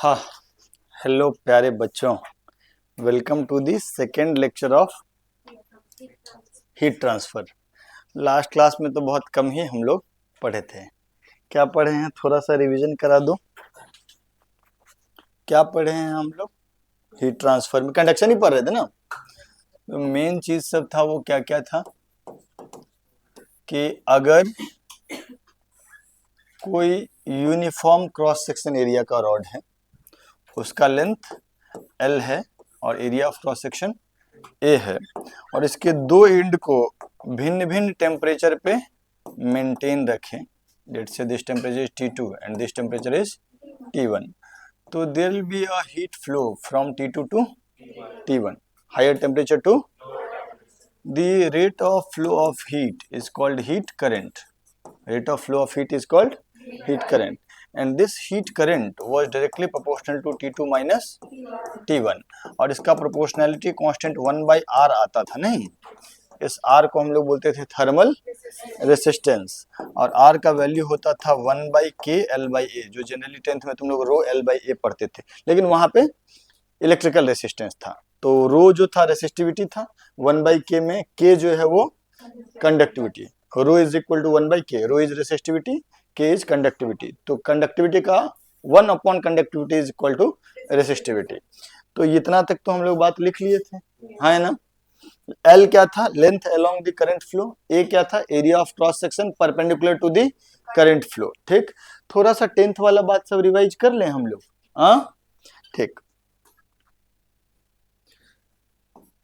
हाँ, हेलो प्यारे बच्चों, welcome to the second lecture of heat transfer. Last class में तो बहुत कम ही हम लोग पढ़े थे। क्या पढ़े हैं, थोड़ा सा रिवीजन करा दो। क्या पढ़े हैं हम लोग? हीट ट्रांसफर में कंडक्शन ही पढ़ रहे थे ना। तो मेन चीज सब था वो क्या क्या था कि अगर कोई यूनिफॉर्म क्रॉस सेक्शन एरिया का रॉड है, उसका लेंथ L है और area of cross section A है, और इसके दो एंड को भिन्न भिन्न टेम्परेचर पे मेंटेन रखें। Let's say this temperature is T2 and this temperature is T1, तो there will be a heat flow from T2 to T1, higher temperature to the rate of flow of heat is called heat current. Rate of flow of heat is called heat current, and this heat current was directly proportional to T2 minus T1, और इसका proportionality constant 1/R आता था। नहीं, इस R को हम लोग बोलते थे थर्मल रेसिस्टेंस, और R का वैल्यू होता था 1/K L/A, जो जनरली 10th में तुम लोग रो L/A पढ़ते थे, लेकिन वहां पे इलेक्ट्रिकल रेसिस्टेंस था। तो रो जो था रेसिस्टिविटी था, 1/K में K जो है वो conductivity, rho is equal to 1/K, rho is resistivity, K is conductivity. तो कंडक्टिविटी का 1 upon conductivity is equal to resistivity. तो इतना तक तो हम लोग बात लिख लिए थे, हाँ है ना। L क्या था? Length along the current flow. A क्या था? Area of cross section perpendicular to the current flow. ठीक, थोड़ा सा 10th वाला बात सब रिवाइज कर लें हम लोग। हाँ ठीक,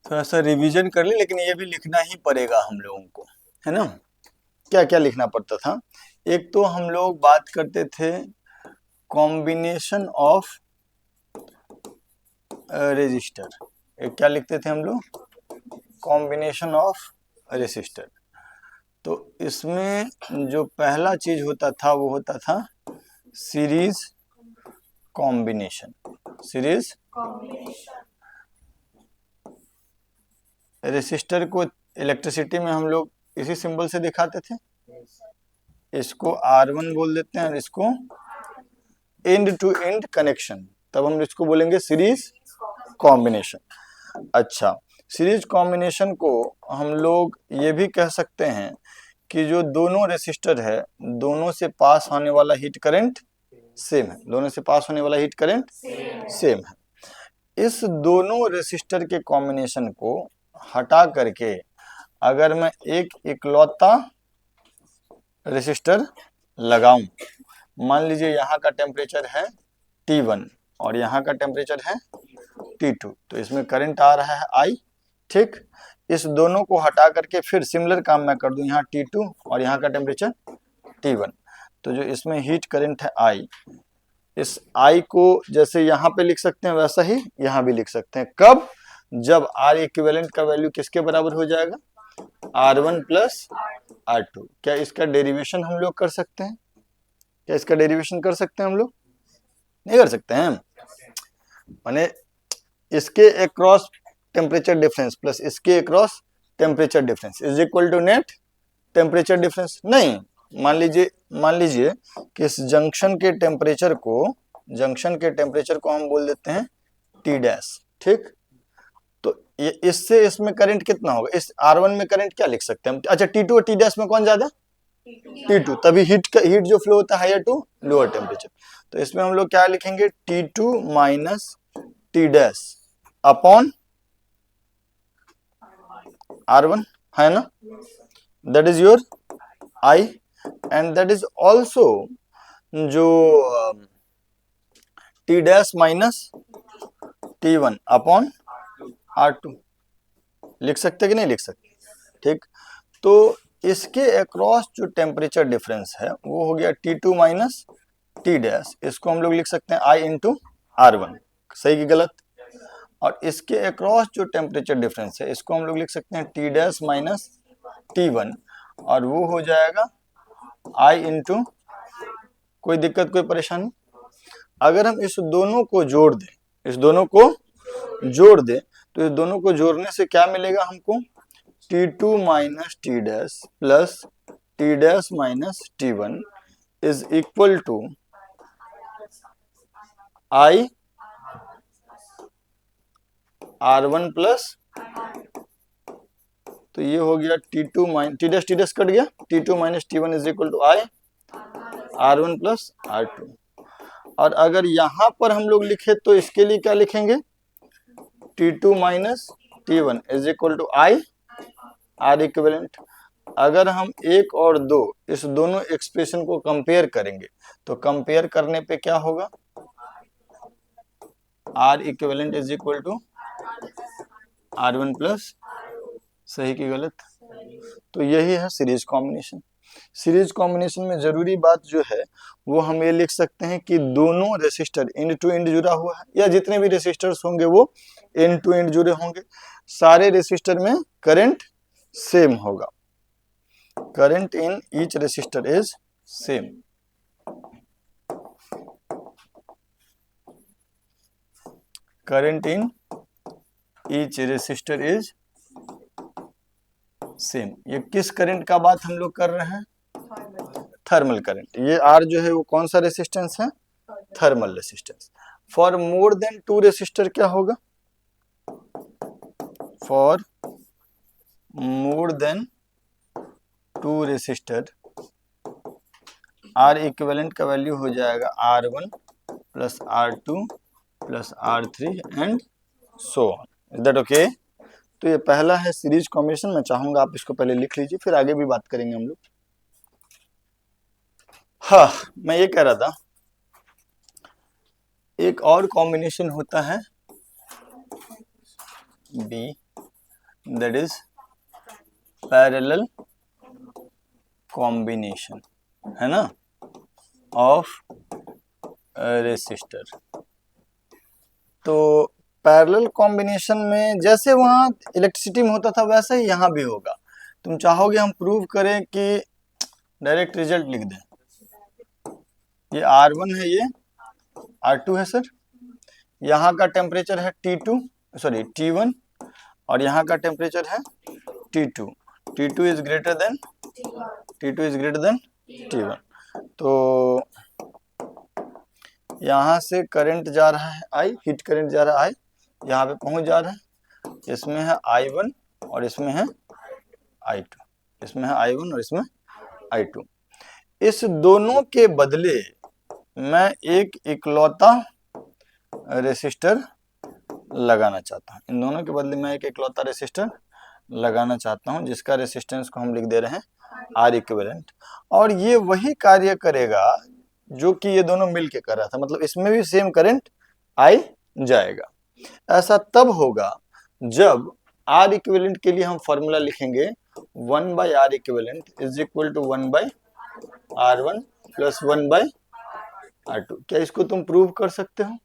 थोड़ा सा रिवीजन कर ले, लेकिन ये भी लिखना ही पड़ेगा हम लोगों को, है ना। क्या क्या लिखना पड़ता था? एक तो हम लोग बात करते थे कॉम्बिनेशन ऑफ रेजिस्टर। एक क्या लिखते थे हम लोग? Combination of resistor. तो इसमें जो पहला चीज होता था वो होता था सीरीज कॉम्बिनेशन। सीरीज रेजिस्टर को इलेक्ट्रिसिटी में हम लोग इसी सिंबल से दिखाते थे। इसको R1 बोल देते हैं और इसको एंड टू एंड कनेक्शन, तब हम इसको बोलेंगे सीरीज कॉम्बिनेशन। अच्छा, सीरीज कॉम्बिनेशन को हम लोग ये भी कह सकते हैं कि जो दोनों रेसिस्टर है, दोनों से पास होने वाला हीट करंट सेम है। दोनों से पास होने वाला हीट करंट सेम है। इस दोनों रेसिस्टर के कॉम्बिनेशन को हटा करके अगर मैं एक इकलौता रेसिस्टर लगाऊं, मान लीजिए यहाँ का टेम्परेचर है T1 और यहाँ का टेम्परेचर है T2, तो इसमें करंट आ रहा है I। ठीक, इस दोनों को हटा करके फिर सिमिलर काम मैं कर दूं, यहाँ T2 और यहाँ का टेम्परेचर T1, तो जो इसमें हीट करंट है I, इस I को जैसे यहाँ पे लिख सकते हैं वैसा ही यहाँ भी लिख सकते हैं। कब? जब R इक्विवेलेंट का वैल्यू किसके बराबर हो जाएगा? R1 plus R2। क्या इसका डेरिवेशन हम लोग कर सकते हैं? क्या इसका डेरिवेशन कर सकते हैं हम लोग? नहीं कर सकते हैं। माने इसके अक्रॉस टेम्परेचर डिफरेंस प्लस इसके across temperature difference is equal to net temperature difference. नहीं, मान लीजिए कि इस जंक्शन के टेम्परेचर को हम बोल देते हैं T डैश। ठीक, तो ये इससे इसमें करंट कितना होगा? इस R1 में करंट क्या लिख सकते हैं? अच्छा, T2 और T डैश में कौन ज्यादा? T2, तभी हीट जो फ्लो होता है हायर टू लोअर टेम्परेचर। तो इसमें हम लोग क्या लिखेंगे? T2 minus T dash upon R1, है ना। That is your I, and that is also जो T dash minus T1 upon R2। लिख सकते कि नहीं लिख सकते? ठीक, तो इसके अक्रॉस जो टेम्परेचर डिफरेंस है वो हो गया T2 माइनस T डैश, इसको हम लोग लिख सकते हैं I इंटू R1। सही कि गलत? और इसके अक्रॉस जो टेम्परेचर डिफरेंस है इसको हम लोग लिख सकते हैं T डैश माइनस T1, और वो हो जाएगा I इंटू, कोई दिक्कत कोई परेशानी? अगर हम इस दोनों को जोड़ दें, तो इस दोनों को जोड़ने से क्या मिलेगा हमको? T2 minus T dash plus T dash minus T1 is equal to I R1 plus, तो ये हो गया T2 minus T dash cut गया, T2 minus T1 is equal to I R1 plus R2। और अगर यहां पर हम लोग लिखे तो इसके लिए क्या लिखेंगे, T2 minus T1 is equal to I R equivalent. अगर हम एक और दो इस दोनों एक्सप्रेशन को कंपेयर करेंगे तो कंपेयर करने पे क्या होगा, R equivalent is equal to R1 plus, सही की गलत। तो यही है सीरीज कॉम्बिनेशन। सीरीज कॉम्बिनेशन में जरूरी बात जो है वो हम ये लिख सकते हैं कि दोनों रेसिस्टर एंड टू एंड जुड़ा हुआ है, या जितने भी रेसिस्टर्स होंगे वो एंड टू एंड जुड़े होंगे, सारे रेसिस्टर में करंट सेम होगा, current in each resistor is same. Current in each resistor is same. ये किस करंट का बात हम लोग कर रहे हैं, थर्मल करंट। ये R जो है वो कौन सा रेसिस्टेंस है, thermal resistance. For more than two resistor क्या होगा, for more than two resistor R equivalent का वैल्यू हो जाएगा R1 plus R2 plus R3 and so on. Is that okay? तो ये पहला है सीरीज कॉम्बिनेशन। मैं चाहूंगा आप इसको पहले लिख लीजिए, फिर आगे भी बात करेंगे हम लोग। हाँ, मैं ये कह रहा था एक और कॉम्बिनेशन होता है B, that is parallel combination, है ना, ऑफ रेसिस्टर। तो पैरेलल कॉम्बिनेशन में जैसे वहां इलेक्ट्रिसिटी में होता था वैसा ही यहाँ भी होगा। तुम चाहोगे हम प्रूव करें कि डायरेक्ट रिजल्ट लिख दें, ये R1 है, ये R2 है सर, यहाँ का टेम्परेचर है T1 और यहाँ का टेम्परेचर है T2। T2 is greater than T1। तो यहाँ से करंट जा रहा है I, हीट करंट जा रहा है I, यहाँ पे पहुंच जा रहा है, इसमें है I1 और इसमें है I2, इसमें है I1 और इसमें I2। इस दोनों के बदले मैं एक इकलौता रेसिस्टर लगाना चाहता हूँ, इन दोनों के बदले मैं एक इकलौता रेसिस्टर लगाना चाहता हूँ जिसका रेसिस्टेंस को हम लिख दे रहे हैं R इक्विवेलेंट। और ये वही कार्य करेगा जो कि ये दोनों मिलके कर रहा था, मतलब इसमें भी सेम करंट I जाएगा। ऐसा तब होगा जब R इक्विवेलेंट के लिए हम फॉर्मूला लिखेंगे 1 by R equivalent is equal to 1 by R1 plus 1 by R2। क्या इसको तुम प्रूव कर सकते हो,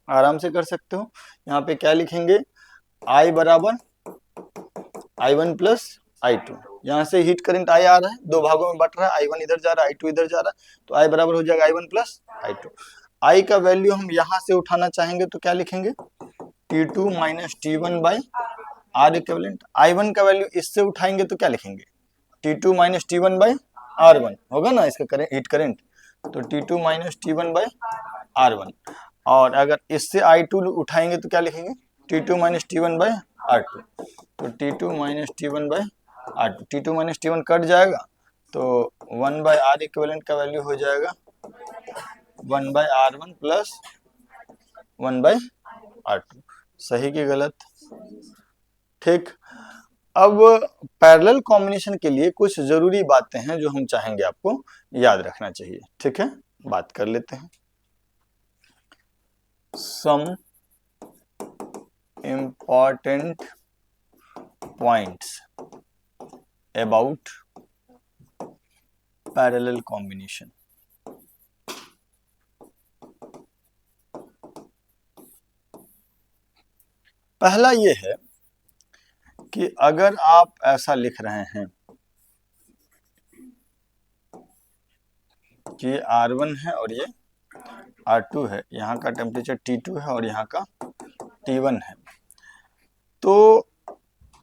आराम से कर सकते हो। यहाँ पे क्या लिखेंगे, I बराबर I1 प्लस I2, यहाँ से हीट करंट I आ रहा है, दो भागों में बट रहा है, I1 इधर जा रहा है, I2 इधर जा रहा है, तो I बराबर हो जाएगा I1 प्लस I2। I का वैल्यू हम यहाँ से उठाना चाहेंगे तो क्या लिखेंगे, T2 minus T1 by R equivalent. I1 का वैल्यू इससे उठाएंगे तो क्या लिखेंगे, T2 minus T1 by R1 होगा ना इसका करंट, हीट करंट, तो T2 minus T1 by R1। और अगर इससे I2 उठाएंगे तो क्या लिखेंगे, T2 minus T1 by R2, तो T2 minus T1 by R2, T2 minus T1 cut जाएगा तो 1 बाई R इक्विवेलेंट का वैल्यू हो जाएगा 1 by R1 plus 1 by R2। सही की गलत? ठीक। अब पैरेलल कॉम्बिनेशन के लिए कुछ जरूरी बातें हैं जो हम चाहेंगे आपको याद रखना चाहिए, ठीक है, बात कर लेते हैं। Some important points about parallel combination. पहला ये है कि अगर आप ऐसा लिख रहे हैं कि ये R1 है और ये R2 है, यहाँ का टेम्परेचर T2 है और यहाँ का T1 है, तो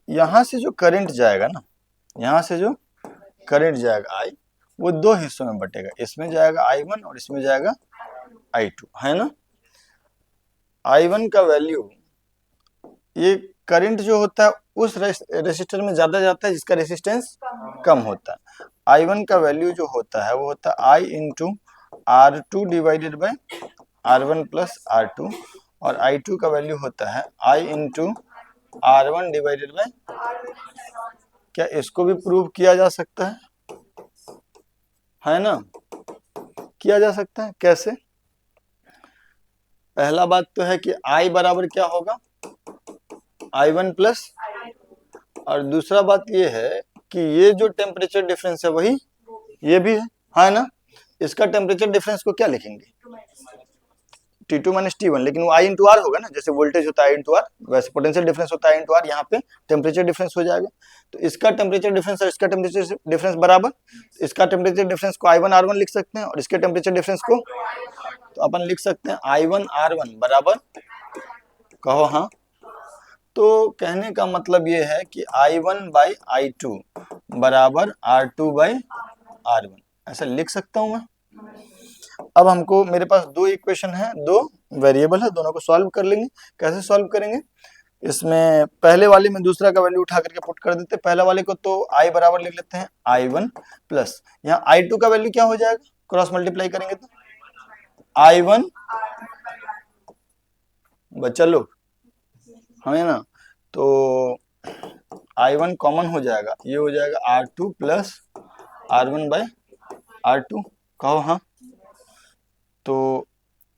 यहाँ से जो करंट जाएगा ना, यहाँ से जो करंट जाएगा I, वो दो हिस्सों में बटेगा, इसमें जाएगा I1 और इसमें जाएगा I2, है ना। I1 का वैल्यू, ये करंट जो होता है उस रेसिस्टर में ज्यादा जाता है जिसका रेसिस्टेंस कम होता है। I1 का वैल्यू जो होता है वो होता है I into R2 divided by R1 plus R2, और I2 का वैल्यू होता है I into R1 divided by, क्या इसको भी प्रूव किया जा सकता है ना? किया जा सकता है। कैसे? पहला बात तो है कि I बराबर क्या होगा, I1 प्लस, और दूसरा बात ये है कि ये जो टेम्परेचर डिफरेंस है वही ये भी है ना? इसका टेम्परेचर डिफरेंस को क्या लिखेंगे, T2 माइनस T1, लेकिन वो I इंटू आर होगा ना, जैसे वोल्टेज होता है I इंटू आर, वैसे पोटेंशियल डिफरेंस होता है I इंटू आर, यहाँ पे टेम्परेचर डिफरेंस हो जाएगा। तो इसका टेम्परेचर डिफरेंस और इसका टेम्परेचर डिफरेंस बराबर, इसका टेम्परेचर डिफरेंस को I1 R1 लिख सकते हैं और इसके टेम्परेचर डिफरेंस को, तो अपन लिख सकते हैं I1 R1 बराबर, कहो हाँ। तो कहने का मतलब ये है कि I1 बाई I2 बराबर R2 बाई R1, ऐसा लिख सकता हूं मैं। अब हमको, मेरे पास दो इक्वेशन है, दो वेरिएबल है, दोनों को सॉल्व कर लेंगे। कैसे सॉल्व करेंगे, इसमें पहले वाले में दूसरा का वैल्यू उठा करके पुट कर देते हैं। पहले वाले को तो I बराबर लिख लेते हैं I1 प्लस, यहाँ I2 का वैल्यू क्या हो जाएगा, क्रॉस मल्टीप्लाई करेंगे तो I1, बच्चा लोग हमें ना, तो I1 कॉमन हो जाएगा, ये हो जाएगा R2 plus R1 bye R2, कहो हाँ। तो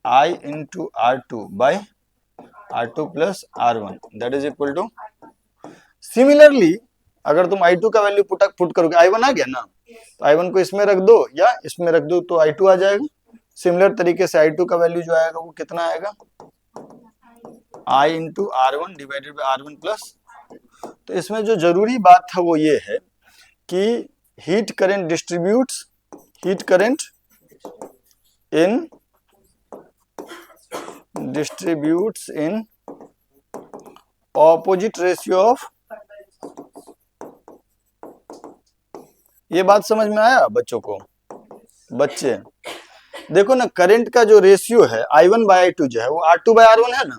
I into R2 by R2 plus R1 that is equal to, similarly अगर तुम I2 का वैल्यू पुट करोगे, I1 आ गया ना, तो I1 को इसमें रख दो या इसमें रख दो तो I2 आ जाएगा। सिमिलर तरीके से I2 का वैल्यू जो आएगा वो कितना आएगा, I into R1 divided by R1 plus. तो इसमें जो जरूरी बात है वो ये है कि heat current distributes in opposite ratio of, ये बात समझ में आया बच्चों को? बच्चे देखो ना, करंट का जो रेशियो है I1 बाई I2 जो है वो R2 बाई R1 है ना,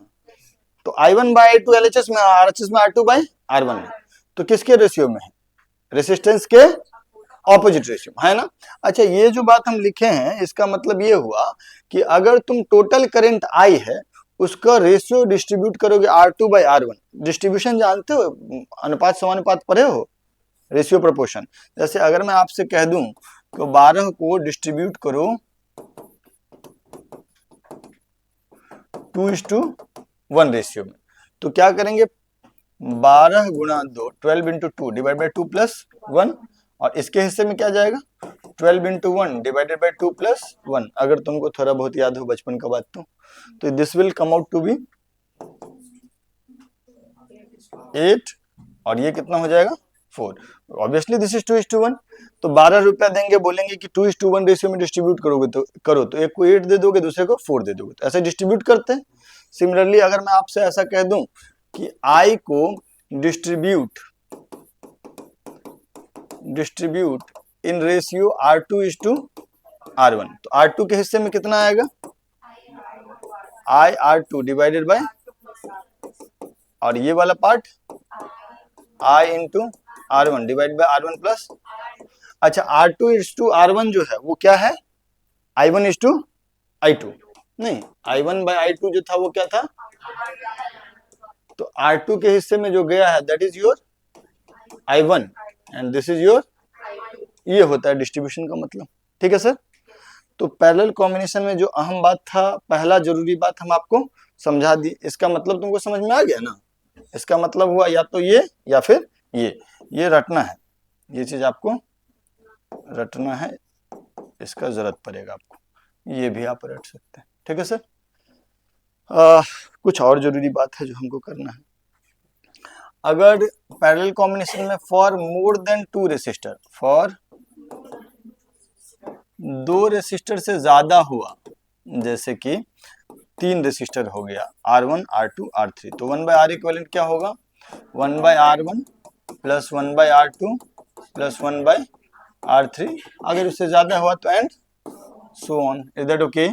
तो I1 बाई I2 LHS में, RHS में R2 बाई R1 है, तो किसके रेशियो में है, रेसिस्टेंस के ऑपोजिट रेशियो है ना। अच्छा, ये जो बात हम लिखे हैं इसका मतलब ये हुआ कि अगर तुम टोटल करंट I है उसका रेशियो डिस्ट्रीब्यूट करोगे R2 बाई R1, डिस्ट्रीब्यूशन जानते हो, अनुपात समानुपात पढ़े हो, रेशियो प्रोपोर्शन। जैसे अगर मैं आपसे कह दूं कि 12 को डिस्ट्रीब्यूट करो 2:1 रेशियो में, तो क्या करेंगे, 12 गुणा 2, 12 इंटू 2 डिवाइड बाई 2 प्लस 1, और इसके हिस्से में क्या जाएगा, 12 इंटू 1 डिवाइडेड बाई 2 प्लस 1, अगर तुमको थोड़ा बहुत याद हो बचपन का बात तो this will come out to be 8, और ये कितना हो जाएगा 4। ऑब्वियसली दिस इज 2:1, तो 12 रुपया देंगे, बोलेंगे कि 2:1 रेशियो में डिस्ट्रीब्यूट करोगे तो करो, तो एक को 8 दे दोगे, दूसरे को 4 दे दोगे, तो ऐसे डिस्ट्रीब्यूट करते हैं। सिमिलरली अगर मैं आपसे ऐसा कह दूं कि I को डिस्ट्रीब्यूट इन रेशियो R2:R1, तो R2 के हिस्से में कितना आएगा, I R2 डिवाइडेड बाय, और ये वाला part I into R1 divide by R1 plus. अच्छा, R2:R1 जो है वो क्या है, I1:I2, नहीं, I1 बाय I2 जो था वो क्या था, तो R2 के हिस्से में जो गया है that is your I1 and this is your, ये होता है डिस्ट्रीब्यूशन का मतलब। ठीक है सर, तो पैरेलल कॉम्बिनेशन में जो अहम बात था, पहला जरूरी बात हम आपको समझा दी, इसका मतलब तुमको समझ में आ गया ना। इसका मतलब हुआ या तो ये या फिर ये रटना है, ये चीज आपको रटना है, इसका जरूरत पड़ेगा आपको, ये भी आप रट सकते हैं। ठीक है सर, कुछ और जरूरी बात है जो हमको करना है। अगर पैरेलल कॉम्बिनेशन में for more then 2 resistor, for 2 resistor से ज्यादा हुआ, जैसे कि 3 रेसिस्टर हो गया R1 R2 R3, तो 1/R इक्विवेलेंट क्या होगा, 1/R1 plus 1/R2 plus 1/R3, अगर उससे ज्यादा हुआ तो and so on, is that okay.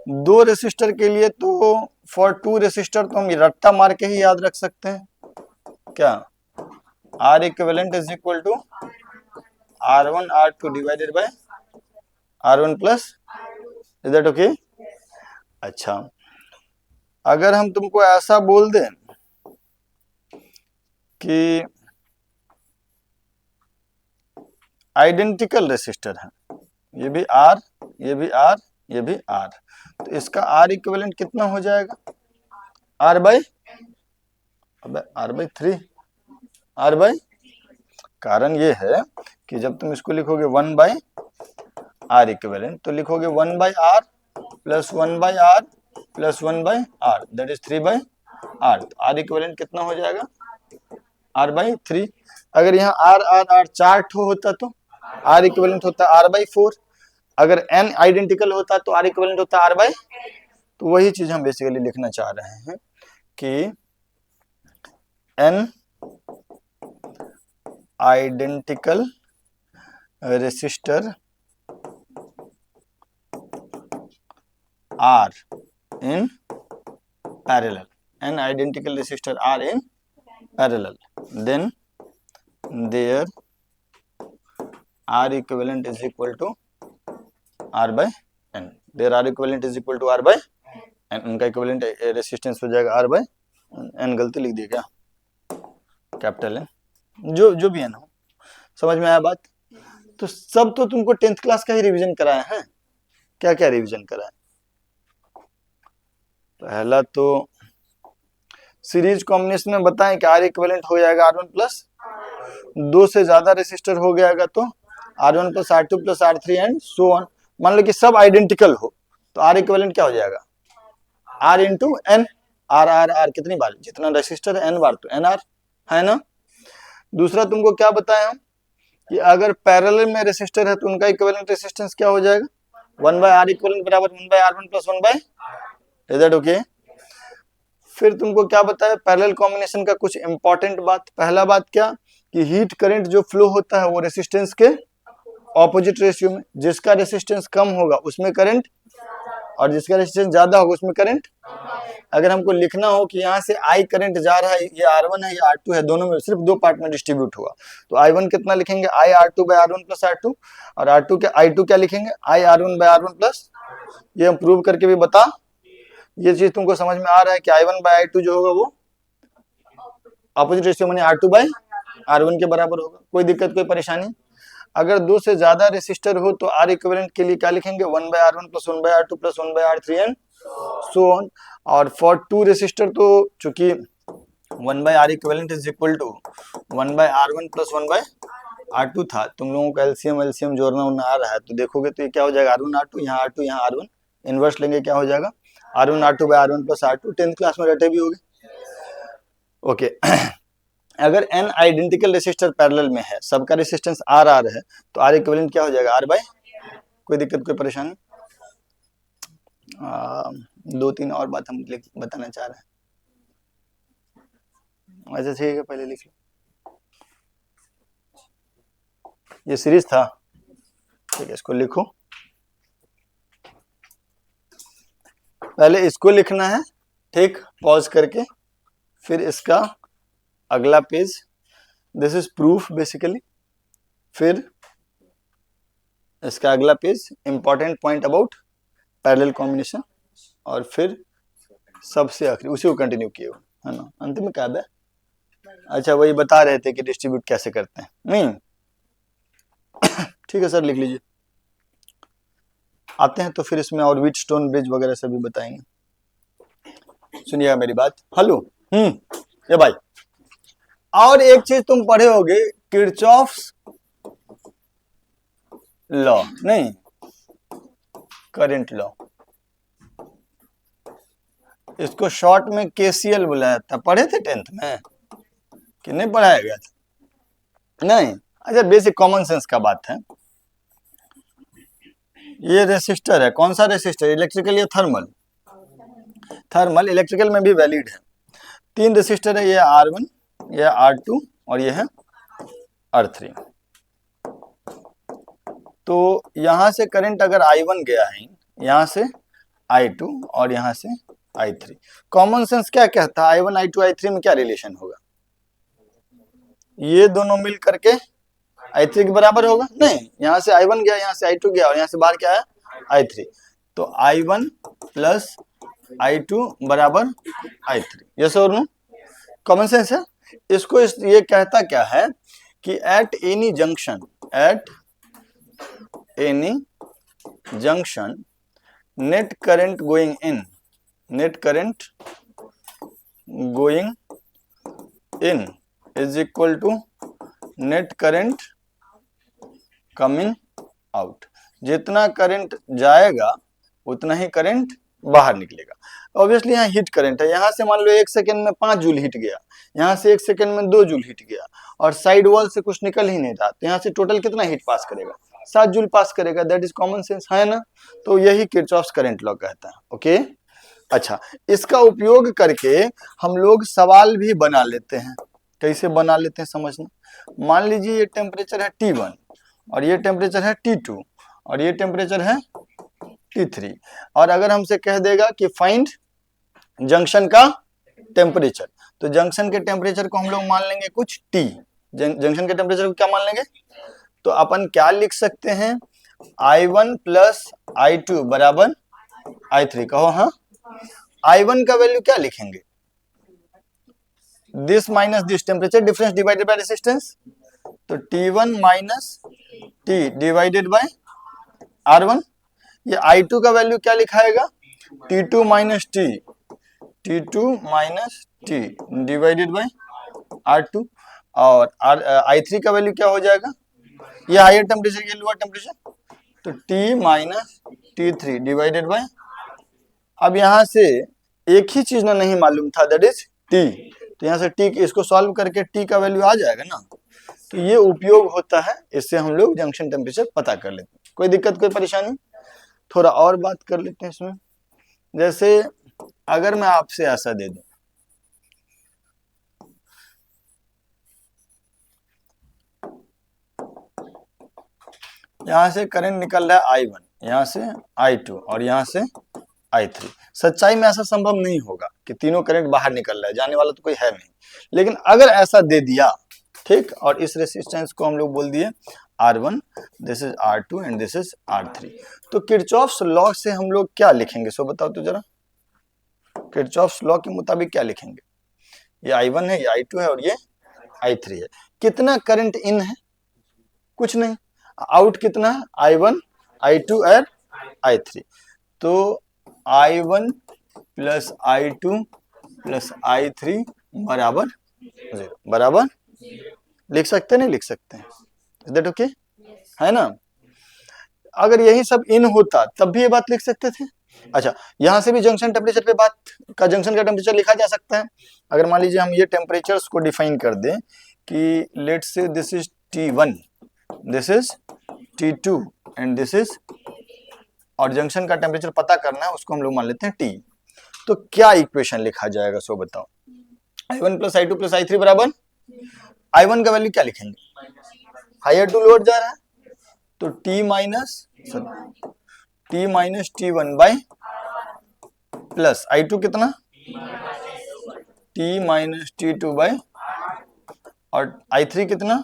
दो रेसिस्टर के लिए तो फॉर टू रेसिस्टर तो हम रट्टा मार के ही याद रख सकते हैं क्या, R equivalent is equal to R1 R2 divided by R1 plus, is that okay? अच्छा, अगर हम तुमको ऐसा बोल दें कि आइडेंटिकल रेसिस्टर है, ये भी R, ये भी R, ये भी R, तो इसका R इक्विवेलेंट कितना हो जाएगा? R बाई, अबे R बाई 3, R बाई, कारण ये है कि जब तुम इसको लिखोगे 1 बाई R इक्विवेलेंट तो लिखोगे 1 by R plus 1 by R plus 1 by R, that is 3 by R, तो R इक्विवेलेंट कितना हो जाएगा? R by 3। अगर यहाँ R R R 4 ठो होता तो R इक्विवेलेंट होता R बाई 4, अगर n आइडेंटिकल होता तो R इक्विवेलेंट होता R बाई, तो वही चीज हम बेसिकली लिखना चाह रहे हैं कि n identical resistor R in parallel, n identical resistor are in parallel, then their R equivalent is equal to R by n, their R equivalent is equal to R by n, उनका equivalent resistance हो जाएगा R by n, गलती लिख दी क्या, capital N, जो भी n हो, समझ में आया बात? तो सब तो तुमको 10th क्लास का ही रिवीजन कराया है, क्या क्या रिवीजन कराया? पहला तो सीरीज कॉम्बिनेशन में बताएं कि R इक्विवेलेंट हो जाएगा R1 प्लस, दो से ज्यादा रेसिस्टर हो गया तो R1 plus R2 plus R3 and so on. मान लो कि सब आइडेंटिकल हो तो R इक्विवेलेंट क्या हो जाएगा? R into n, R R R कितनी बार, जितना रेसिस्टर है n बार तो NR है ना। दूसरा तुमको क्या बताया हम कि अगर पैरेलल में रेसिस्टर है तो उनका इक्विवेलेंट रेसिस्टेंस क्या हो जाएगा? 1 बाय R इक्विवेलेंट बराबर 1 by R1 plus 1 by, is that okay? फिर तुमको क्या बताया पैरेलल कॉम्बिनेशन का कुछ इंपॉर्टेंट बात, पहला बात क्या कि हीट करंट जो फ्लो होता है वो रेसिस्टेंस के ऑपोजिट रेशियो में, जिसका रेसिस्टेंस कम होगा उसमें करंट और जिसका रेसिस्टेंस ज्यादा होगा उसमें करंट। अगर हमको लिखना हो कि यहाँ से I करंट जा रहा है, ये R1 है ये R2 है, दोनों में सिर्फ दो पार्ट में डिस्ट्रीब्यूट हुआ, तो I1 कितना लिखेंगे? I R2 bye R1 plus R2, और R2 के I2 क्या लिखेंगे? I R1 bye R1 plus, ये हम प्रूव करके भी बता, ये चीज तुमको समझ में आ रहा है कि I1 बाय I2 जो होगा वो अपोजिट रेशियो माने R2 बाय R1 के बराबर होगा, कोई दिक्कत कोई परेशानी? अगर दो से ज्यादा रेसिस्टर हो तो R इक्विवेलेंट के लिए क्या लिखेंगे? 1 by R1 plus 1 by R2 plus 1 by R3 and so on. और फॉर टू रेसिस्टर तो चूंकि 1 by R equivalent is equal to 1 by R1 plus 1 by R2 था, तुम लोगों का एलसीएम जोड़ना उड़ना आ रहा है तो देखोगे तो ये क्या हो जाएगा? R1 R2 यहाँ R2 यहाँ R1, इनवर्स लेंगे क्या हो जाएगा? R1 R2 bye R1 plus R2, 10th class में रटे भी होगे ओके। अगर n आइडेंटिकल रेसिस्टर पैरेलल में है, सबका रेसिस्टेंस R R है, तो R इक्विवेलेंट क्या हो जाएगा? R बाय, कोई दिक्कत कोई परेशानी? दो तीन और बात हम बताना चाह रहे हैं, वैसे ठीक है पहले लिख लो, ये सीरीज था ठीक है, इसको लिखो, पहले इसको लिखना है ठीक, पॉज करके, फिर इसका अगला page, this is proof basically, फिर इसका अगला page important point about parallel combination, और फिर सबसे आखिरी उसी को कंटिन्यू किए है ना। अंतिम में क्या है? अच्छा वही बता रहे थे कि डिस्ट्रीब्यूट कैसे करते हैं, नहीं ठीक है सर लिख लीजिए। आते हैं तो फिर इसमें और व्हीटस्टोन ब्रिज वगैरह सभी बताएंगे, सुनिएगा मेरी बात। हेलो ये भाई, और एक चीज तुम पढ़े होगे किरचॉफ्स लॉ, नहीं करंट लॉ, इसको शॉर्ट में केसीएल बुलाया था, पढ़े थे 10th में कि नहीं पढ़ाया गया था? नहीं, अच्छा बेसिक कॉमन सेंस का बात है। ये रेसिस्टर है, कौन सा रेसिस्टर? इलेक्ट्रिकल या थर्मल? थर्मल, इलेक्ट्रिकल में भी वैलिड है। तीन रेसिस्टर है, ये R1, ये R2 और ये है R3। तो यहां से करंट अगर I1 गया है, यहां से I2 और यहाँ से I3। कॉमन सेंस क्या कहता है, I1 I2 I3 में क्या रिलेशन होगा? ये दोनों मिल करके I3 के बराबर होगा? नहीं, यहाँ से I1 गया, यहाँ से I2 गया और यहाँ से बाहर क्या है I3, तो I1 प्लस I2 बराबर I3। यस और नो? कॉमन सेंस है। इसको ये कहता क्या है कि at any junction net current going in is equal to net current coming out. जितना करंट जाएगा उतना ही करंट बाहर निकलेगा। ऑब्वियसली यहाँ हीट करंट है, यहाँ से मान लो 1 सेकेंड में 5 जूल हीट गया, यहाँ से 1 सेकेंड में 2 जूल हीट गया और साइड वॉल से कुछ निकल ही नहीं रहा, तो यहाँ से टोटल कितना हीट पास करेगा? 7 जूल पास करेगा। दैट इज कॉमन सेंस, है ना? तो यही किरचॉफ्स करंट लॉ कहता है। ओके, अच्छा, इसका उपयोग करके हम लोग सवाल भी बना लेते हैं। कैसे बना लेते हैं समझना। मान लीजिए ये टेम्परेचर है T1 और ये टेम्परेचर है T2 और ये टेम्परेचर है T3, और अगर हमसे कह देगा कि फाइंड जंक्शन का टेम्परेचर, तो जंक्शन के टेम्परेचर को हम लोग मान लेंगे कुछ T। जंक्शन के टेम्परेचर को क्या मान लेंगे? तो अपन क्या लिख सकते हैं, I1 प्लस I2 बराबर I3। कहो हाँ। I1 का वैल्यू क्या लिखेंगे? This minus this, temperature difference divided by resistance, तो T1 minus T divided by R1। ये I2 का वैल्यू क्या लिखाएगा? T2 minus T divided bye R2। और I3 का वैल्यू क्या हो जाएगा? ये हायर टेम्परेचर, ये लोअर टेम्परेचर, तो T minus T3 divided by. अब यहाँ से एक ही चीज ना नहीं मालूम था, दैट इज T, तो यहाँ से T इसको सॉल्व करके T का वैल्यू आ जाएगा ना। तो ये उपयोग होता है, इससे हम लोग जंक्शन टेम्परेचर पता कर लेते हैं। कोई दिक्कत, कोई परेशानी? थोड़ा और बात कर लेते हैं इसमें। जैसे अगर मैं आपसे ऐसा दे दूं, यहां से करंट निकल रहा है I1, यहां से I2 और यहां से I3। सच्चाई में ऐसा संभव नहीं होगा कि तीनों करंट बाहर निकल रहा है, जाने वाला तो कोई है नहीं। लेकिन अगर ऐसा दे दिया, ठीक, और इस रेसिस्टेंस को हम लोग बोल दिए R1, this is R2 and this is R3, तो किरचॉफ्स लॉ से हम लोग क्या लिखेंगे? सो बताओ तो जरा, किरचॉफ्स लॉ के मुताबिक क्या लिखेंगे? ये I1 है, ये I2 है और ये I3 है। कितना करंट इन है? कुछ नहीं। आउट कितना है? I1, I2 और I3। तो I1 plus I2 plus I3 बराबर 0। बराबर लिख सकते नहीं लिख सकते? Is that okay? है ना? अगर यही सब इन होता तब भी ये बात लिख सकते थे। अच्छा, यहां से भी जंक्शन टेम्परेचर पे बात का, जंक्शन का टेम्परेचर लिखा जा सकता है। अगर मान लीजिए हम ये टेम्परेचर्स को डिफाइन कर दें कि let's say this is T1, this is T2 and this is, और जंक्शन का टेम्परेचर पता करना है, उसको हम लोग मान लेते हैं T। तो क्या इक्वेशन लिखा जाएगा? सो बताओ। I1 plus I2 plus I3 बराबर, I1 का वैल्यू क्या लिखेंगे? हायर टू लोअर जा रहा है, तो T minus T1 by plus I2 कितना? T माइनस T2 बाई, और I3 कितना?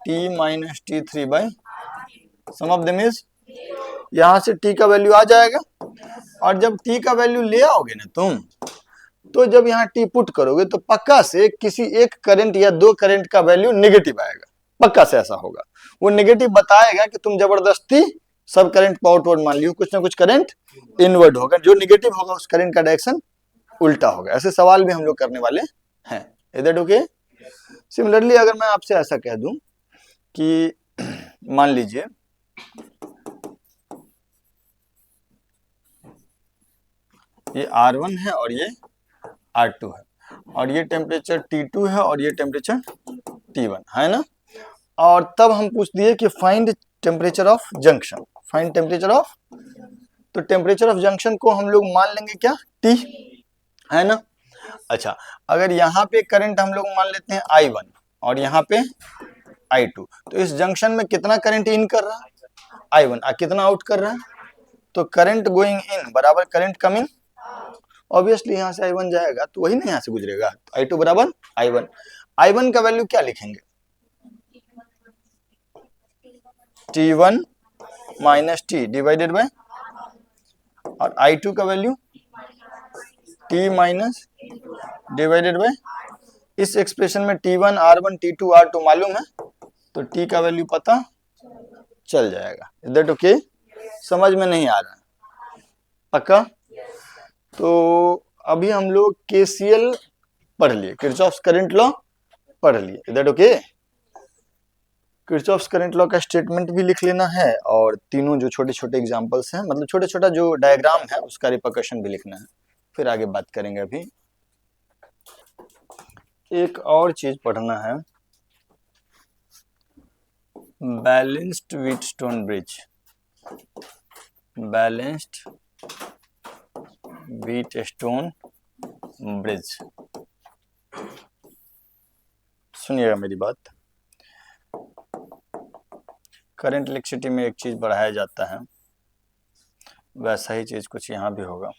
T minus T3 by sum of them is. यहां से T का वैल्यू आ जाएगा, और जब T का वैल्यू ले आओगे ना तुम, तो जब यहाँ T पुट करोगे तो पक्का से किसी एक करंट या दो करंट का वैल्यू नेगेटिव आएगा। पक्का से ऐसा होगा। वो नेगेटिव बताएगा कि तुम जबरदस्ती सब करंट को आउटवर्ड मान लियो, कुछ ना कुछ करंट इनवर्ड होगा। जो नेगेटिव होगा उस करंट का डायरेक्शन उल्टा होगा। ऐसे सवाल भी हम लोग करने वाले हैं। Is that okay? सिमिलरली अगर मैं आपसे ऐसा कह दूं कि मान लीजिए ये R1 है और ये R2 है, और ये टेम्परेचर T2 है और ये टेम्परेचर T1 है ना। और तब हम पूछ दिए कि find temperature of junction, find temperature of, तो टेम्परेचर ऑफ जंक्शन को हम लोग मान लेंगे क्या? T, है ना। अच्छा, अगर यहाँ पे करंट हम लोग मान लेते हैं I1 और यहाँ पे I2, तो इस जंक्शन में कितना करंट इन कर रहा है? I1, कितना आउट कर रहा है? तो करंट गोइंग इन बराबर करंट कमिंग, ऑब्वियसली यहाँ से I1 जाएगा तो वही ना यहाँ से गुजरेगा, तो I2 बराबर I1। I1 का वैल्यू क्या लिखेंगे, T1 minus T divided by, और I2 का value T minus divided by, इस एक्सप्रेशन में T1 R1 T2 R2 मालूम है, तो T का वैल्यू पता चल जाएगा। Is that okay? समझ में नहीं आ रहा पक्का? तो अभी हम लोग KCL पढ़ लिए, किरचॉफ्स करंट लॉ पढ़ लिए। Is that okay? Kirchhoff's current law का स्टेटमेंट भी लिख लेना है, और तीनों जो छोटे छोटे एग्जांपल्स हैं, मतलब छोटे छोटा जो डायग्राम है उसका रिपरकशन भी लिखना है, फिर आगे बात करेंगे। अभी एक और चीज पढ़ना है, balanced Wheatstone bridge, balanced Wheatstone bridge. सुनिएगा मेरी बात, करंट इलेक्ट्रिसिटी में एक चीज बढ़ाया जाता है, वैसा ही चीज कुछ यहाँ भी होगा।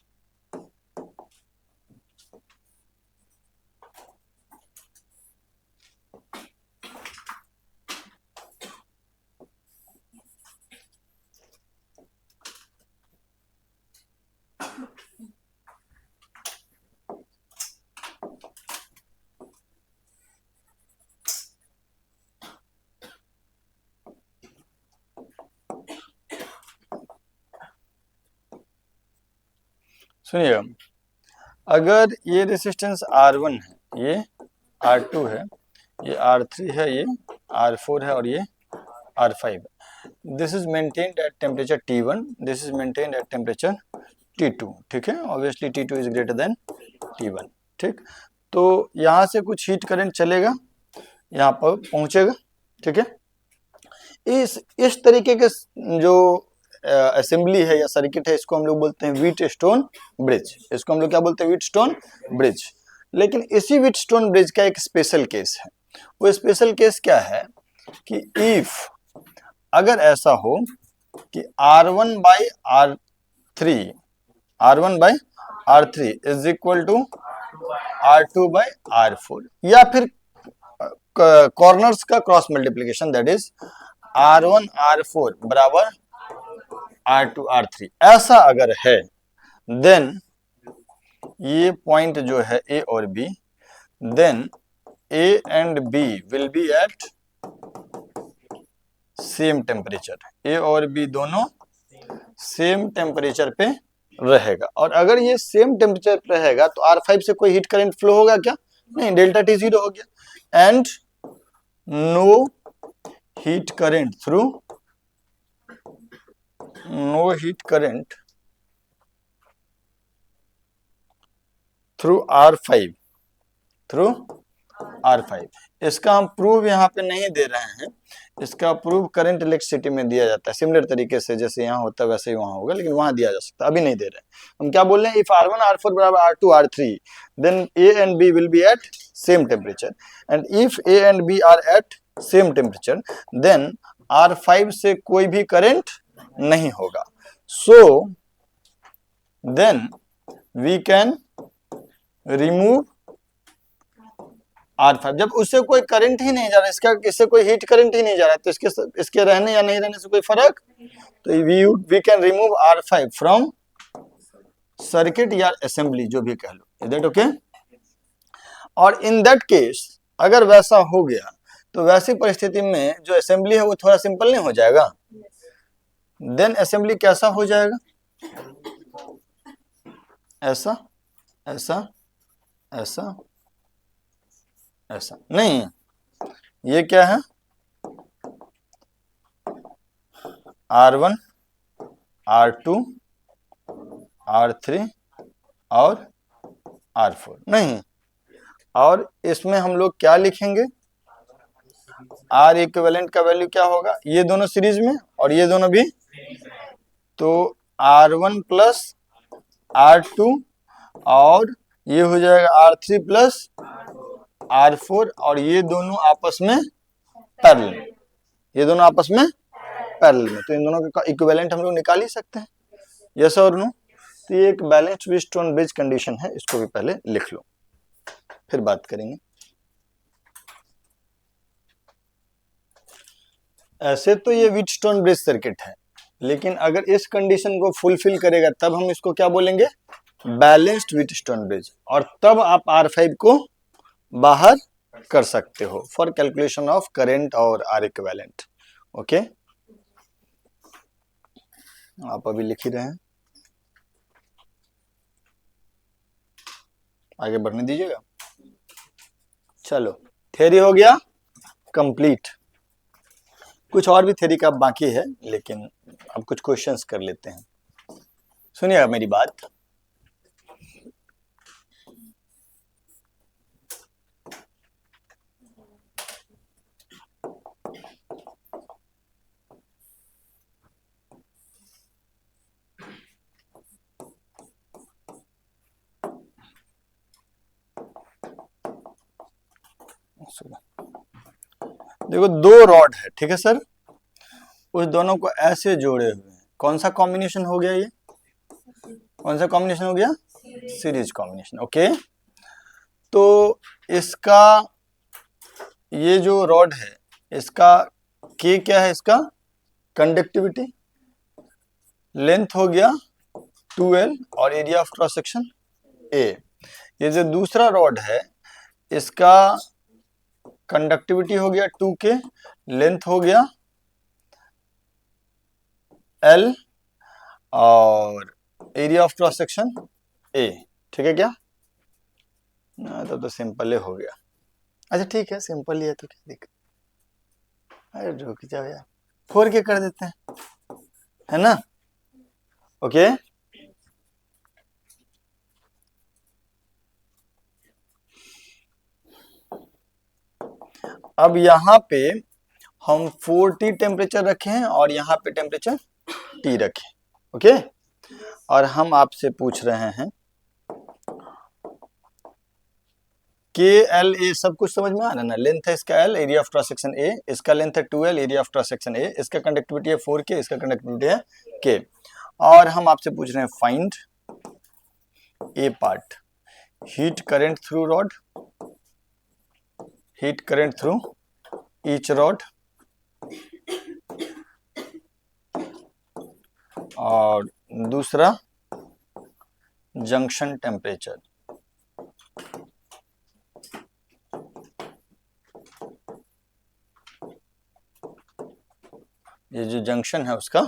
सुनिएगा, अगर ये रेजिस्टेंस R1 है, ये R2 है, ये R3 है, ये R4 है और ये R5 है, this is maintained at temperature T1, this is maintained at temperature T2। ठीक है, obviously T2 is greater than T1। ठीक, तो यहाँ से कुछ हीट करंट चलेगा, यहाँ पर पहुंचेगा। ठीक है, इस तरीके के जो असेंबली है या सर्किट है, इसको हम लोग बोलते हैं व्हीटस्टोन ब्रिज। इसको हम लोग क्या बोलते हैं, व्हीटस्टोन ब्रिज। लेकिन इसी व्हीटस्टोन ब्रिज का एक स्पेशल केस है। वो स्पेशल केस क्या है कि इफ अगर ऐसा हो कि R1 by R3 is equal to R2 by R4, या फिर कॉर्नर्स का cross multiplication, that is R1 R4 बराबर R2 R3, ऐसा अगर है, देन ये पॉइंट जो है A और B, then A and B will be at same temperature. A और B दोनों सेम टेम्परेचर पे रहेगा, और अगर ये सेम टेम्परेचर पे रहेगा तो R5 से कोई हीट करंट फ्लो होगा क्या? नहीं, डेल्टा T 0 हो गया, and no heat current through R5। इसका हम प्रूफ यहाँ पे नहीं दे रहे हैं, इसका प्रूफ करंट इलेक्ट्रिसिटी में दिया जाता है, सिमिलर तरीके से जैसे यहाँ होता है वैसे ही वहां होगा, लेकिन वहां दिया जा सकता है, अभी नहीं दे रहे हैं। हम क्या बोल रहे हैं, इफ R1 R4 बराबर R2 R3, then A and B will be at same temperature, and if A and B are at same temperature, then R5 से कोई भी करंट नहीं होगा। So then we can remove R5। जब उससे कोई current ही नहीं जा रहा, इससे कोई हीट करंट ही नहीं जा रहा, तो इसके रहने या नहीं रहने से कोई फर्क, तो we can remove R5 from circuit या असेंबली, जो भी कह लो। Is that okay? और इन दैट केस अगर वैसा हो गया, तो वैसी परिस्थिति में जो असेंबली है वो थोड़ा सिंपल नहीं हो जाएगा? देन असेंबली कैसा हो जाएगा, ऐसा ऐसा ऐसा ऐसा नहीं, ये क्या है, R1 R2 R3 और R4 नहीं। और इसमें हम लोग क्या लिखेंगे, R इक्विवेलेंट का वैल्यू क्या होगा, ये दोनों सीरीज में और ये दोनों भी, तो R1 प्लस R2 और ये हो जाएगा R3 प्लस R4, और ये दोनों आपस में पैरेलल, तो इन दोनों का इक्विवेलेंट हम लोग निकाल ही सकते हैं। यस और नो? तो ये एक बैलेंस्ड व्हीटस्टोन ब्रिज कंडीशन है, इसको भी पहले लिख लो, फिर बात करेंगे। ऐसे तो ये व्हीटस्टोन ब्रिज सर्किट है, लेकिन अगर इस कंडीशन को फुलफिल करेगा तब हम इसको क्या बोलेंगे? Balanced Wheatstone bridge. और तब आप R5 को बाहर कर सकते हो फॉर कैलकुलेशन ऑफ करंट और R इक्विवेलेंट। ओके, आप अभी लिख ही रहे हैं, आगे बढ़ने दीजिएगा। चलो, थ्योरी हो गया कंप्लीट। कुछ और भी थ्योरी का बाकी है, लेकिन अब कुछ क्वेश्चंस कर लेते हैं। सुनिएगा मेरी बात। देखो, दो रॉड है, ठीक है सर, उस दोनों को ऐसे जोड़े हुए हैं। कौन सा कॉम्बिनेशन हो गया? ये कौन सा कॉम्बिनेशन हो गया? Series combination. ओके, तो इसका ये जो रॉड है, इसका के क्या है? इसका कंडक्टिविटी, लेंथ हो गया 2L और area of cross section A। ये जो दूसरा रॉड है, इसका कंडक्टिविटी हो गया 2K, लेंथ हो गया L और area of cross section A। ठीक है क्या? तो सिंपल ही हो गया। अच्छा ठीक है, सिंपल ही है तो क्या दिक्कत? अरे रुक जाओ यार, 4K कर देते हैं, है ना? ओके, अब यहाँ पे हम 4T टेम्परेचर रखे हैं और यहाँ पे टेम्परेचर T रखे। ओके, और हम आपसे पूछ रहे हैं KLA, सब कुछ समझ में आ रहा है ना? लेंथ है इसका L, area of cross section A, इसका लेंथ है 2L, area of cross section A, इसका कंडक्टिविटी है 4K, इसका कंडक्टिविटी है K। और हम आपसे पूछ रहे हैं find A part, heat current through rod, heat current through each rod, और दूसरा जंक्शन टेम्परेचर। ये जो जंक्शन है उसका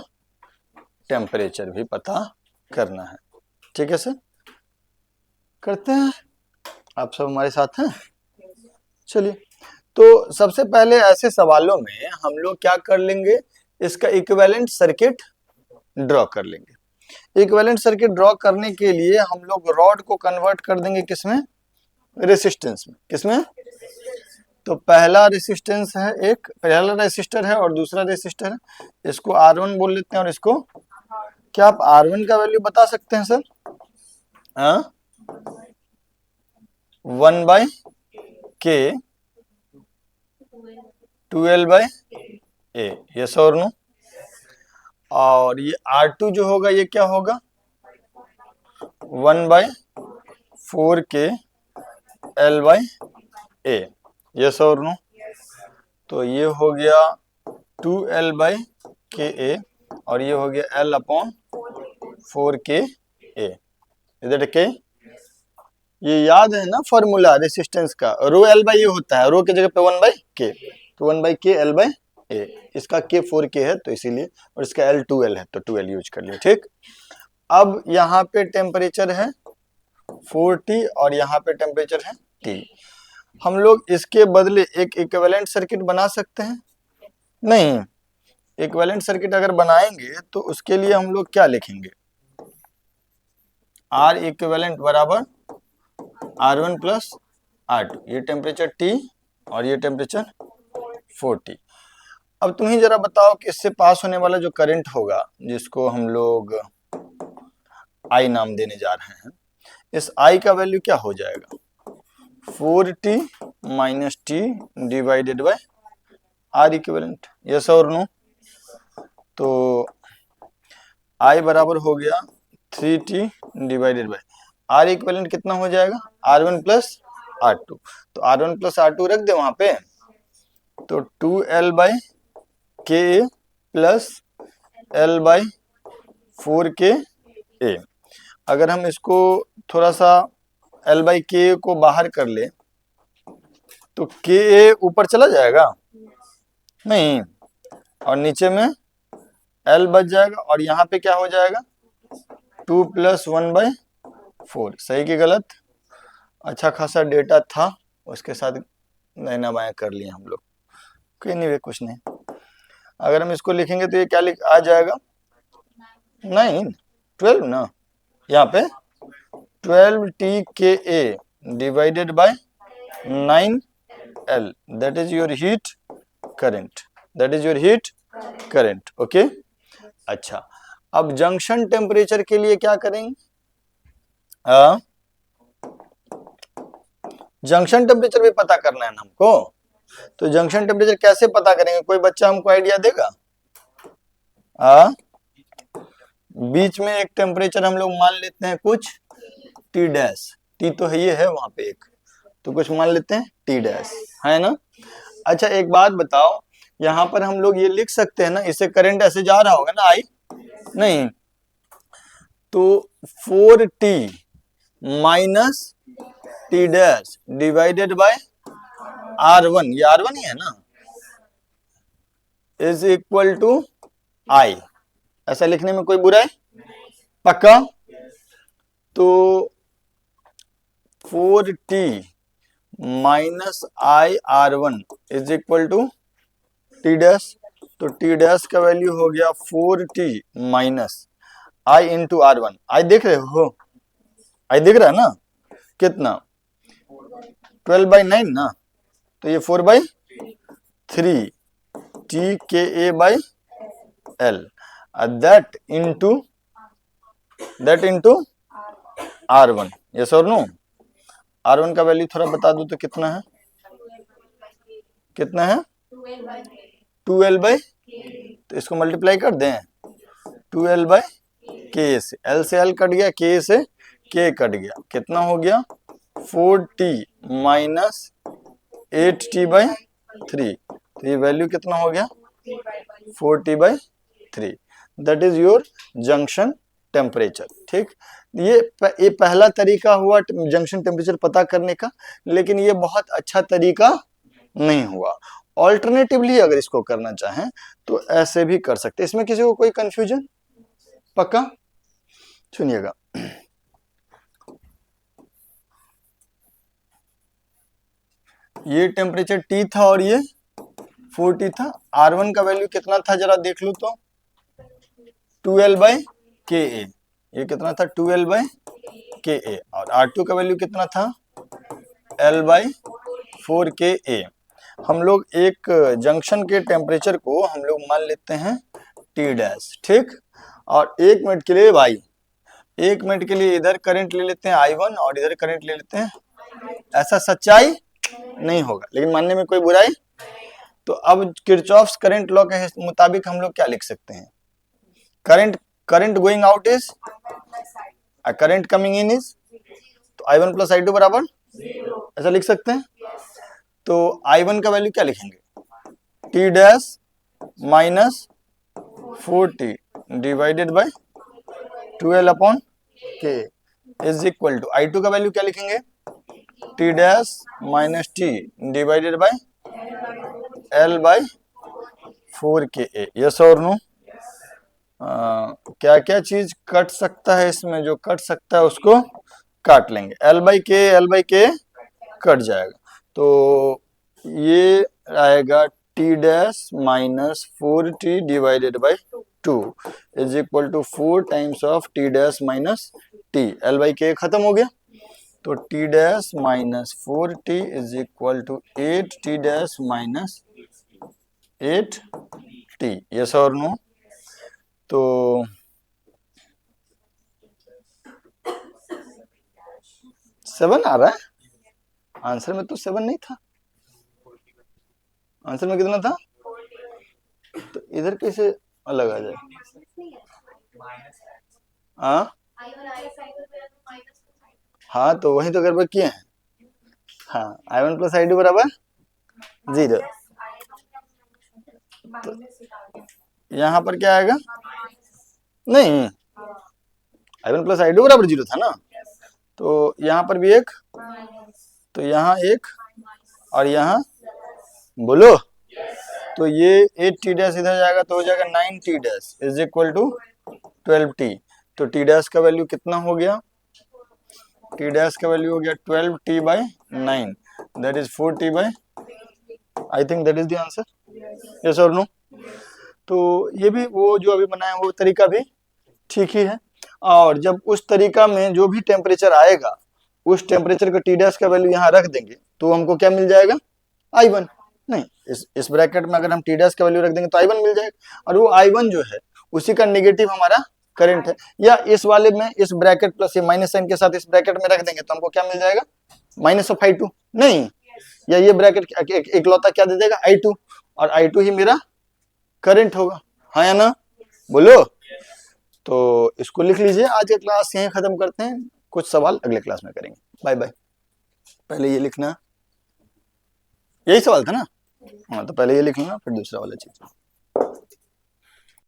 टेम्परेचर भी पता करना है। ठीक है सर, करते हैं, आप सब हमारे साथ हैं। चलिए, तो सबसे पहले ऐसे सवालों में हम लोग क्या कर लेंगे? इसका इक्विवेलेंट सर्किट ड्रॉ कर लेंगे। इक्विवेलेंट सर्किट ड्रॉ करने के लिए हम लोग रॉड को कन्वर्ट कर देंगे किसमें? रेसिस्टेंस में। किसमें? तो पहला रेसिस्टेंस है, एक पहला रेसिस्टर है और दूसरा रेसिस्टर है, इसको R1 बोल लेते हैं। और इसको क्या आप R1 का वैल्यू बता सकते हैं सर? 1/K 2L/A, यस और नो? और ये R2 जो होगा ये क्या होगा? 1/4K L/A, यस और नो? तो ये हो गया 2L/KA और ये हो गया L/4KA। इधर के ये याद है ना फॉर्मूला रेसिस्टेंस का? रो L/A होता है, रो की जगह पे 1/K, तो 1/K L/A। इसका K 4K है तो इसीलिए, और इसका L 2L है तो 2L यूज कर लिया। ठीक, अब यहाँ पे टेम्परेचर है 4T और यहाँ पे टेम्परेचर है T। हम लोग इसके बदले एक इक्विवेलेंट सर्किट बना सकते हैं? नहीं, इक्विवेलेंट सर्किट अगर बनाएंगे तो उसके लिए हम लोग क्या लिखेंगे? R इक्विवेलेंट बराबर R1 प्लस R2, ये टेम्परेचर T और ये टेम्परेचर 4T। अब तुम ही जरा बताओ कि इससे पास होने वाला जो करंट होगा, जिसको हम लोग I नाम देने जा रहे हैं, इस I का वैल्यू क्या हो जाएगा? 4T minus T divided bye R equivalent, yes और नो? तो I बराबर हो गया 3t divided by are equivalent कितना हो जाएगा, R1 प्लस R2। तो R1 प्लस R2 रख दे वहां पे, तो 2L बाई के ए प्लस L बाई 4K ए। अगर हम इसको थोड़ा सा L बाई के को बाहर कर ले तो के ए ऊपर चला जाएगा नहीं, और नीचे में L बच जाएगा, और यहाँ पे क्या हो जाएगा 2 प्लस 1/4। सही कि गलत? अच्छा खासा डेटा था, उसके साथ नैना बाया कर लिया हम लोग, कोई नहीं, वे कुछ नहीं। अगर हम इसको लिखेंगे तो ये क्या लिख आ जाएगा 9 12 ना, यहाँ पे 12TKA divided by 9L, that is your heat current, that is your heat current. Okay, अच्छा अब जंक्शन टेम्परेचर के लिए क्या करेंगे, जंक्शन टेम्परेचर भी पता करना है ना हमको, तो जंक्शन टेम्परेचर कैसे पता करेंगे, कोई बच्चा हमको आइडिया देगा? बीच में एक टेम्परेचर हम लोग मान लेते हैं कुछ टी डैश, टी तो है ये है वहां पे एक, तो कुछ मान लेते हैं टी डैश, है ना। अच्छा एक बात बताओ, यहाँ पर हम लोग ये लिख सकते हैं ना, इससे करंट ऐसे जा रहा होगा ना, आई नहीं, तो 4t minus T dash divided by R1, ये R1 ही है ना, इज इक्वल टू आई। ऐसा लिखने में कोई बुराई? पक्का? तो 4t minus I R1 is equal to T dash, तो टी डैश का वैल्यू हो गया 4t माइनस आई इंटू R1। आई देख रहे हो, आई दिख रहा है ना, कितना 12/9 ना, तो ये 4/3 TKA/L, that into R1। Yes और नो? R1 का वैल्यू थोड़ा बता दो तो कितना है, कितना है 2L/, तो इसको मल्टीप्लाई कर दें 2L/K से, L से L कट गया, K से K कट गया, कितना हो गया 4t माइनस 8t/3, तो ये वैल्यू कितना हो गया 4t/3, that is your junction temperature. ठीक, ये पहला तरीका हुआ जंक्शन टेम्परेचर पता करने का, लेकिन ये बहुत अच्छा तरीका नहीं हुआ। ऑल्टरनेटिवली अगर इसको करना चाहें तो ऐसे भी कर सकते, इसमें किसी को कोई कंफ्यूजन? पक्का? सुनिएगा, ये टेम्परेचर T था और ये 4t था, R1 का वैल्यू कितना था जरा देख लो तो 2L/KA, ये कितना था 2L/KA, और R2 का वैल्यू कितना था L/4KA। हम लोग एक जंक्शन के टेम्परेचर को हम लोग मान लेते हैं T डैश, ठीक, और 1 मिनट के लिए भाई, 1 मिनट के लिए इधर करंट ले लेते हैं I1 और इधर करंट ले लेते हैं, ऐसा सच्चाई नहीं होगा, लेकिन मानने में कोई बुराई। तो अब किरचॉफ्स करंट लॉ के मुताबिक हम लोग क्या लिख सकते हैं, current going out is current coming in is, तो I1 प्लस I2 बराबर, ऐसा लिख सकते हैं। तो I1 का वैल्यू क्या लिखेंगे, T dash minus 4t divided by 12/K is equal to I2 का वैल्यू क्या लिखेंगे, T dash minus T divided by L/4KA। Yes और नो? क्या क्या चीज कट सकता है इसमें, जो कट सकता है उसको काट लेंगे, L/K कट जाएगा, तो ये आएगा T dash minus 4t divided by 2 is equal to 4 times of T dash minus T, L/K खत्म हो गया, तो T dash minus 4t is equal to 8t dash minus 8t। Yes और नो? तो 7 आ रहा है आंसर में, तो 7 नहीं था आंसर में, कितना था, तो इधर कैसे अलग आ जाए, हाँ हाँ तो वही तो गड़बड़ किए हैं। हाँ I1 प्लस I2 बराबर 0। तो यहाँ पर क्या आएगा? नहीं, I1 प्लस I2 बराबर 0 था ना, तो यहाँ पर भी एक, तो यहाँ एक, और यहाँ बोलो, तो ये 8t डैश इधर जाएगा तो हो जाएगा 9t dash is equal to 12t। तो t डैश का वैल्यू कितना हो गया? t डैश का वैल्यू हो गया 12t by 9, that is 4t by, I think that is the answer, yes और नो। तो ये भी वो जो अभी बनाया वो तरीका भी ठीक ही है। और जब उस तरीका में जो भी टेम्परेचर आएगा उस टेम्परेचर का टी डैश का वैल्यू यहाँ रख देंगे तो हमको क्या मिल जाएगा? I1। नहीं, इस ब्रैकेट में अगर हम टी डैश का वैल्यू रख देंगे तो I1 मिल जाएगा, और वो I1 जो है उसी का नेगेटिव हमारा करंट है। या इस वाले में इस ब्रैकेट प्लस ये माइनस साइन के साथ इस ब्रैकेट में रख देंगे तो हमको क्या मिल जाएगा? Minus of I2। नहीं, या ये ब्रैकेट इकलौता क्या दे देगा? I2, और I2 ही मेरा करंट होगा, हाँ या ना, बोलो। तो इसको लिख लीजिए। आज का क्लास यहीं खत्म करते हैं, कुछ सवाल अगले क्लास में करेंगे। Bye bye. पहले ये लिखना, यही सवाल था ना? हाँ तो पहले ये लिख लेना फिर दूसरा वाला चीज।